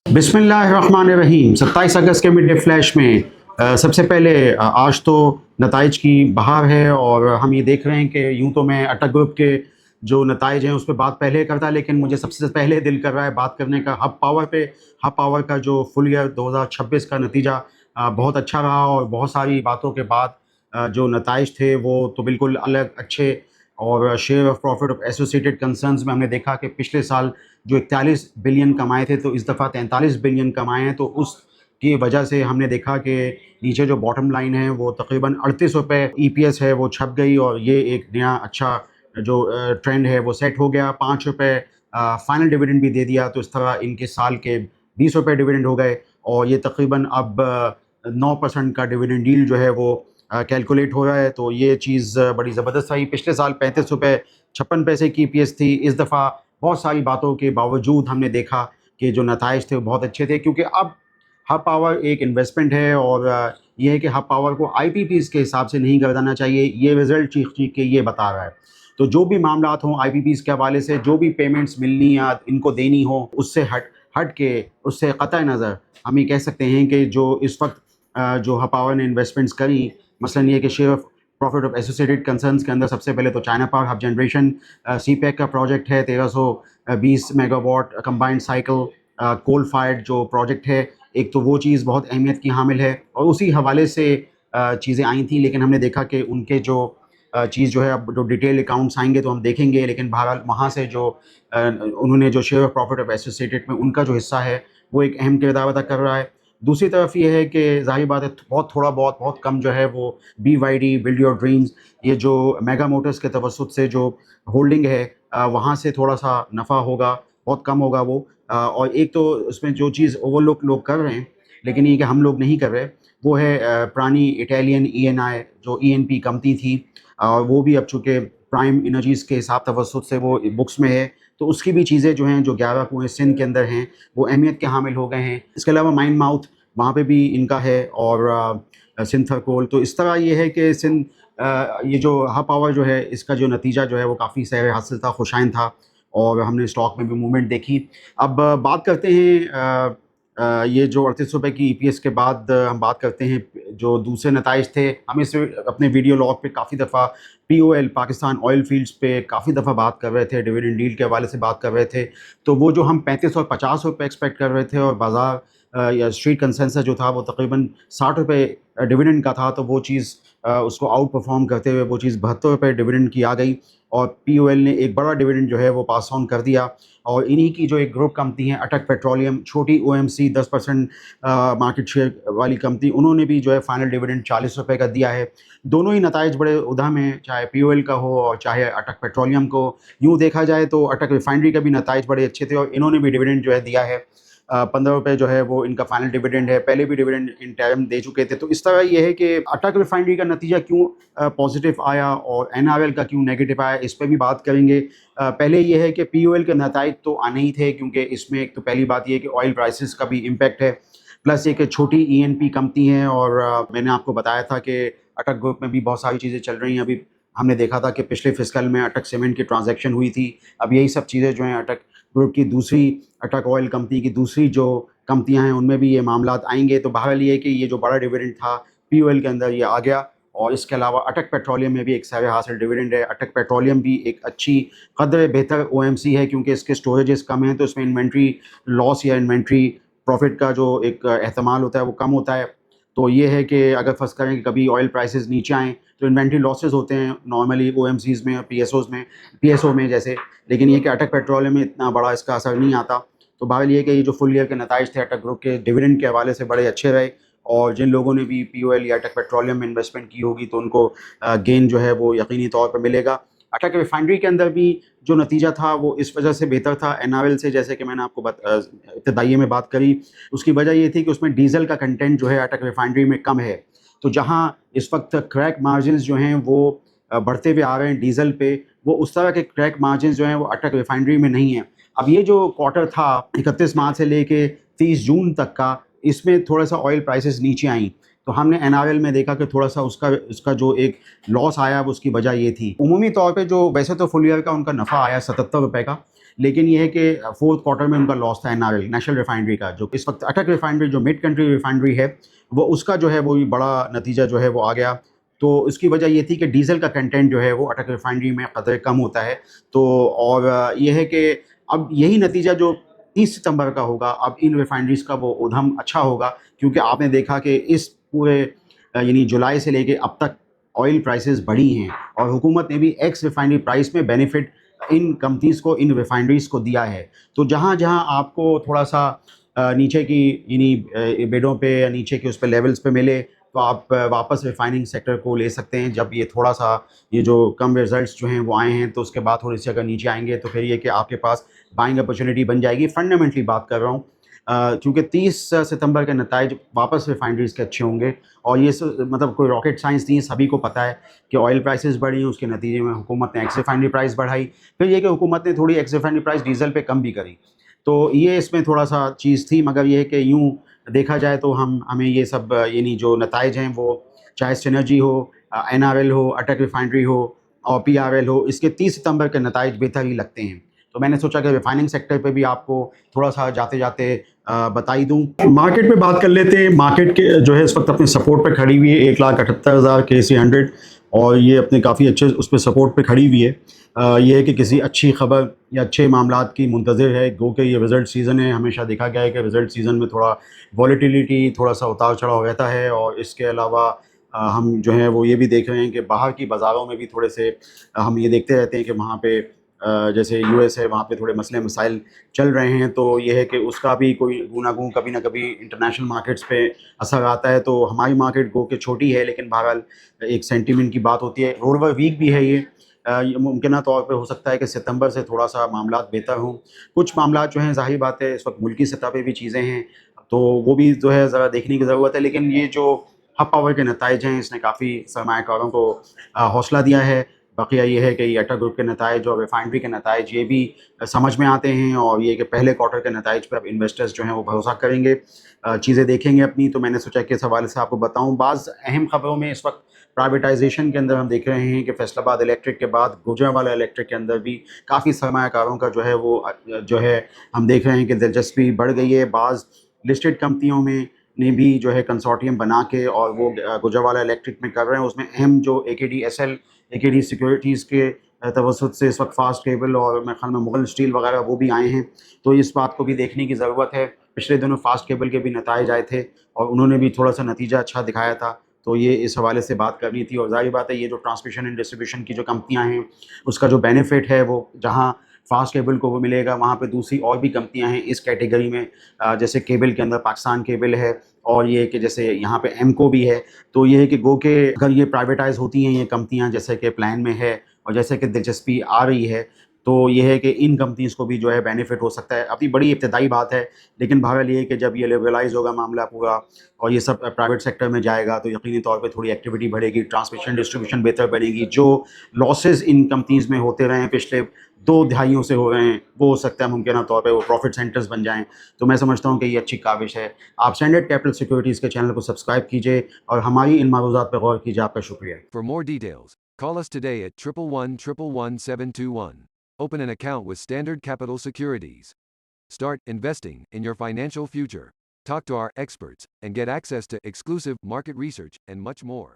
बिस्मिल्लाहिर्रहमानिर्रहीम। 27 अगस्त के mid day flash में सबसे पहले आज तो नताइज की बहार है और हम ये देख रहे हैं कि यूं तो मैं अटक ग्रुप के जो नताइज हैं उस पर बात पहले करता, लेकिन मुझे सबसे पहले दिल कर रहा है बात करने का हब पावर पे। हब पावर का जो फुल ईयर 2026 का नतीजा बहुत अच्छा रहा और बहुत सारी बातों के बाद जो नताइज थे वो तो बिल्कुल अलग अच्छे। और share of profit of associated concerns में हमने देखा कि पिछले साल जो 41 बिलियन कमाए थे तो इस दफ़ा 43 बिलियन कमाए हैं। तो उसकी वजह से हमने देखा कि नीचे जो बॉटम लाइन है वो तकरीबन 38 रुपये ईपीएस है वो छप गई और ये एक नया अच्छा जो ट्रेंड है वो सेट हो गया। 5 रुपये फाइनल डिविडेंड भी दे दिया, तो इस तरह इनके साल के 20 रुपये डिविडेंड हो गए और ये तकरीबन अब 9% का डिविडेंड यील्ड जो है वो कैलकुलेट हो रहा है। तो ये चीज़ बड़ी ज़बरदस्त आई। पिछले साल 35 रुपये 56 पैसे की ईपीएस थी। इस दफ़ा बहुत सारी बातों के बावजूद हमने देखा कि जो नताइज थे वो बहुत अच्छे थे, क्योंकि अब हब पावर एक इन्वेस्टमेंट है और ये है कि हब पावर को आईपीपीज़ के हिसाब से नहीं गर्दाना चाहिए। ये रिज़ल्ट चीख चीख के ये बता रहा है। तो जो भी मामलात हों आईपीपीज़ के हवाले से, जो भी पेमेंट्स मिलनी या इनको देनी हो, उससे हट के उससे क़तई नज़र हम ये कह सकते हैं कि जो इस वक्त जो हब पावर ने इन्वेस्टमेंट्स करी, मसलन ये कि share of profit of associated concerns के अंदर सबसे पहले तो China power hub generation CPEC का प्रोजेक्ट है। 1320 megawatt combined cycle coal fired जो प्रोजेक्ट है, एक तो वो चीज़ बहुत अहमियत की हामिल है और उसी हवाले से चीज़ें आई थी। लेकिन हमने देखा कि उनके जो चीज़ जो है, अब जो डिटेल अकाउंट्स आएंगे तो हम देखेंगे, लेकिन बहरहाल वहाँ से जो उन्होंने जो share of profit of associated में उनका जो हिस्सा है वो एक अहम किरदार अदा कर रहा है। दूसरी तरफ ये है कि ज़ाहिर बात है बहुत कम जो है वो बीवाईडी बिल्ड योर ड्रीम्स, ये जो मेगा मोटर्स के तवसुत से जो होल्डिंग है वहाँ से थोड़ा सा नफ़ा होगा, बहुत कम होगा वो। और एक तो उसमें जो चीज़ ओवरलुक लोग कर रहे हैं, लेकिन ये कि हम लोग नहीं कर रहे, वो है पुरानी इटालियन ईएनआई जो ईएनपी कंपनी थी, वो भी अब चूँकि प्राइम एनर्जीज़ के हिसाब तवसुत से वो बुक्स में है, तो उसकी भी चीज़ें जो हैं जो 11 कुएँ सिंध के अंदर हैं वो अहमियत के हामिल हो गए हैं। इसके अलावा माइन माउथ वहाँ पे भी इनका है और सिंध थर्कोल। तो इस तरह ये है कि सिंध ये जो हब पावर जो है इसका जो नतीजा जो है वो काफ़ी सैर हासिल था, खुशाइन था और हमने स्टॉक में भी मूवमेंट देखी। अब बात करते हैं ये जो 38 रुपये की ईपीएस के बाद हम बात करते हैं जो दूसरे नताइज थे। हम इस अपने वीडियो लॉग पे काफ़ी दफ़ा पीओएल पाकिस्तान ऑयल फील्ड्स पे काफ़ी दफ़ा बात कर रहे थे, डिविडेंड डील के हवाले से बात कर रहे थे। तो वो जो हम 35 और 50 रुपये एक्सपेक्ट कर रहे थे और बाज़ार या स्ट्रीट कंसेंसस जो था वो तकरीबन 60 रुपये डिविडेंड का था, तो वो चीज़ उसको आउट परफॉर्म करते हुए वो चीज़ 72 रुपये डिविडेंड की आ गई और पीओएल ने एक बड़ा डिविडेंड जो है वो पास ऑन कर दिया। और इन्हीं की जो एक ग्रुप कंपनी है अटक पेट्रोलियम, छोटी ओएमसी 10% मार्केट शेयर वाली कंपनी, उन्होंने भी जो है फाइनल डिविडेंड 40 रुपये का दिया है। दोनों ही नताइज बड़े उधम हैं, चाहे पीओएल का हो और चाहे अटक पेट्रोलियम को। यूँ देखा जाए तो अटक रिफाइनरी का भी नताइज बड़े अच्छे थे और इन्होंने भी डिविडेंड जो है दिया है। 15 रुपये जो है वो इनका फाइनल डिविडेंड है, पहले भी डिविडेंड इन टाइम दे चुके थे। तो इस तरह ये है कि अटक रिफाइनरी का नतीजा क्यों पॉजिटिव आया और एनआरएल का क्यों नेगेटिव आया, इस पर भी बात करेंगे। पहले ये है कि पीओएल के नताइज तो आने ही थे, क्योंकि इसमें एक तो पहली बात ये है कि ऑयल प्राइसेस का भी इम्पैक्ट है, प्लस एक छोटी ईएनपी कंपनी है और मैंने आपको बताया था कि अटक ग्रुप में भी बहुत सारी चीज़ें चल रही हैं। अभी हमने देखा था कि पिछले फिस्कल में अटक सीमेंट की ट्रांजैक्शन हुई थी। अब यही सब चीज़ें जो हैं अटक ग्रुप की दूसरी अटक ऑयल कंपनी की दूसरी जो कंपनियां हैं उनमें भी ये मामलात आएंगे। तो बहरहाल ये कि ये जो बड़ा डिविडेंड था पीओएल के अंदर ये आ गया और इसके अलावा अटक पेट्रोलियम में भी एक सैर हासिल डिविडेंड है। अटक पेट्रोलियम भी एक अच्छी कदर बेहतर ओएमसी है, क्योंकि इसके स्टोरेजेस कम हैं तो इसमें इन्वेंट्री लॉस या इन्वेंट्री प्रॉफिट का जो एक एहतमाल होता है वो कम होता है। तो ये है कि अगर फर्स्ट करें कि कभी ऑयल प्राइसेस नीचे आएँ तो इन्वेंट्री लॉसेस होते हैं नॉर्मली ओएमसीज़ में और पीएसओ में जैसे, लेकिन ये कि अटक पेट्रोलियम में इतना बड़ा इसका असर नहीं आता। तो बहरहाल ये कि ये जो फुल ईयर के नताइज थे अटक ग्रुप के डिविडेंड के हवाले से बड़े अच्छे रहे और जिन लोगों ने भी पीओएल या अटक पेट्रोलियम में इन्वेस्टमेंट की होगी तो उनको गेन जो है वो यकीनी तौर पर मिलेगा। अटक रिफाइनरी के अंदर भी जो नतीजा था वो इस वजह से बेहतर था एनआरएल से, जैसे कि मैंने आपको इब्तदाई में बात करी। उसकी वजह ये थी कि उसमें डीजल का कंटेंट जो है अटक रिफाइनरी में कम है। तो जहाँ इस वक्त क्रैक मार्जिन्स जो हैं वो बढ़ते हुए आ रहे हैं डीजल पे, वो उस तरह के क्रैक मार्जिन्स जो हैं वो अटक रिफाइनरी में नहीं है। अब ये जो क्वार्टर था 31 मार्च से लेके 30 जून तक का, इसमें थोड़ा सा ऑयल प्राइसेस नीचे आई, तो हमने एनआरएल में देखा कि थोड़ा सा उसका जो एक लॉस आया वो उसकी वजह ये थी। उमूमी तौर पे जो वैसे तो फुल ईयर का उनका नफ़ा आया 77 रुपये का, लेकिन ये है कि फोर्थ क्वार्टर में उनका लॉस था एनआरएल नेशनल रिफाइनरी का, जो इस वक्त अटक रिफाइनरी जो मिड कंट्री रिफाइनरी है, वो उसका जो है वो बड़ा नतीजा जो है वो आ गया। तो इसकी वजह ये थी कि डीजल का कंटेंट जो है वो अटक रिफाइनरी में कदर कम होता है। तो और ये है कि अब यही नतीजा जो 30 सितंबर का होगा, अब इन रिफाइनरीज का वो उधम अच्छा होगा, क्योंकि आपने देखा कि इस पूरे यानी जुलाई से लेके अब तक ऑयल प्राइसेस बढ़ी हैं और हुकूमत ने भी एक्स रिफाइनरी प्राइस में बेनिफिट इन कंपनीज़ को, इन रिफाइनरीज़ को दिया है। तो जहाँ जहाँ आपको थोड़ा सा नीचे की यानी बेडों पे या नीचे के उस पे लेवल्स पे मिले, तो आप वापस रिफाइनिंग सेक्टर को ले सकते हैं। जब ये थोड़ा सा ये जो कम रिजल्ट्स जो हैं वो आए हैं, तो उसके बाद थोड़ी सी अगर नीचे आएंगे तो फिर ये कि आपके पास बाइंग अपॉर्चुनिटी बन जाएगी। फंडामेंटली बात कर रहा हूँ, क्योंकि 30 सितंबर के नताइज वापस रिफाइनरीज़ के अच्छे होंगे। और ये मतलब कोई रॉकेट साइंस नहीं, सभी को पता है कि ऑयल प्राइसेस बढ़ी, उसके नतीजे में हुकूमत ने एक्स रिफाइनरी प्राइस बढ़ाई, फिर ये कि हुकूमत ने थोड़ी एक्स रिफाइनरी प्राइस डीजल पे कम भी करी। तो ये इसमें थोड़ा सा चीज़ थी, मगर ये है कि यूँ देखा जाए तो हमें ये सब यानी जो नताइज हैं वो, चाहे सिनर्जी हो, एनआरएल हो, अटक रिफाइनरी हो और पीआरएल हो, इसके 30 सितंबर के नताइज बेहतर ही लगते हैं। तो मैंने सोचा कि रिफाइनिंग सेक्टर पे भी आपको थोड़ा सा जाते जाते बता ही दूँ। मार्केट पे बात कर लेते हैं। मार्केट के जो है इस वक्त अपने सपोर्ट पे खड़ी हुई है 1,78,000 KC 100, और ये अपने काफ़ी अच्छे उस पर सपोर्ट पे खड़ी हुई है। ये है कि किसी अच्छी खबर या अच्छे मामलात की मुंतज़िर है, गो कि ये रिज़ल्ट सीज़न है। हमेशा देखा गया है कि रिज़ल्ट सीज़न में थोड़ा वॉलेटिलिटी, थोड़ा सा उतार चढ़ाव रहता है। और इसके अलावा हम जो है वो ये भी देख रहे हैं कि बाहर की बाज़ारों में भी थोड़े से हम ये देखते रहते हैं कि वहाँ पे जैसे यूएस है, वहाँ पे थोड़े मसले मसाइल चल रहे हैं। तो ये है कि उसका भी कोई गूनागूं कभी ना कभी इंटरनेशनल मार्केट्स पे असर आता है। तो हमारी मार्केट गो के छोटी है, लेकिन बहरहाल एक सेंटीमेंट की बात होती है। रोड ओवर वीक भी है ये मुमकिन तौर पे हो सकता है कि सितंबर से थोड़ा सा मामलात बेहतर हों। कुछ मामलात जो हैं, ज़ाहिर बात है, इस वक्त मुल्की सतह पे भी चीज़ें हैं, तो वो भी जो है ज़रा देखने की ज़रूरत है। लेकिन ये जो हब पावर के नताइज हैं, इसने काफ़ी सरमायाकारों को हौसला दिया है। बकिया ये है कि ये अटक ग्रुप के नताइज और रिफाइनरी के नताइज ये भी समझ में आते हैं, और ये कि पहले क्वार्टर के नताइज पर अब इन्वेस्टर्स जो हैं वो भरोसा करेंगे, चीज़ें देखेंगे अपनी। तो मैंने सोचा कि इस हवाले से आपको बताऊँ। बाज़ अहम खबरों में इस वक्त प्राइवेटाइजेशन के अंदर हम देख रहे हैं कि फैसलाबाद इलेक्ट्रिक के बाद गुजरांवाला इलेक्ट्रिक के अंदर भी काफ़ी सरमायाकारों का जो है वो जो है हम देख रहे हैं कि दिलचस्पी बढ़ गई है। बाज़ लिस्टेड कंपनियों में ने भी जो है कंसोर्टियम बना के और वो गुजरांवाला इलेक्ट्रिक में कर रहे हैं। उसमें अहम जो AKDSL, AKD सिक्योरिटीज़ के तवसुत से इस वक्त फास्ट केबल और मेरे ख्याल में मुगल स्टील वगैरह वो भी आए हैं। तो इस बात को भी देखने की ज़रूरत है। पिछले दिनों फास्ट केबल के भी नताइज आए थे और उन्होंने भी थोड़ा सा नतीजा अच्छा दिखाया था। तो ये इस हवाले से बात करनी थी। और ज़ाहिर बात है, ये जो ट्रांसमिशन एंड डिस्ट्रीब्यूशन की जो कंपनियाँ हैं, उसका जो बेनिफिट है वो जहाँ फास्ट केबल को वो मिलेगा, वहाँ पे दूसरी और भी कंपनियाँ हैं इस कैटेगरी में। जैसे केबल के अंदर पाकिस्तान केबल है, और ये कि जैसे यहाँ पे एमको भी है। तो ये है कि गो के अगर ये प्राइवेटाइज़ होती हैं ये कंपनियाँ, जैसे कि प्लान में है और जैसे कि दिलचस्पी आ रही है, तो ये है कि इन कंपनीज़ को भी जो है बेनिफिट हो सकता है। अभी बड़ी इब्तदाई बात है, लेकिन बहरहाल ये है कि जब ये लिबरलाइज़ होगा मामला पूरा और ये सब प्राइवेट सेक्टर में जाएगा, तो यकीनी तौर पे थोड़ी एक्टिविटी बढ़ेगी, ट्रांसमिशन डिस्ट्रीब्यूशन बेहतर बनेगी। जो लॉसेस इन कंपनीज़ में होते रहे हैं, पिछले 2 दहाइयों से हो रहे हैं, वो हो सकता है मुमकिन तौर पे वो प्रॉफिट सेंटर्स बन जाएँ। तो मैं समझता हूँ कि ये अच्छी काविश है। आप स्टैंडर्ड कैपिटल सिक्योरिटीज़ के चैनल को सब्सक्राइब कीजिए और हमारी इन मारूज़ात पे गौर कीजिए। आपका शुक्रिया। For more details, call us today at 111-111-721. Open an account with Standard Capital Securities. Start investing in your financial future. Talk to our experts and get access to exclusive market research and much more.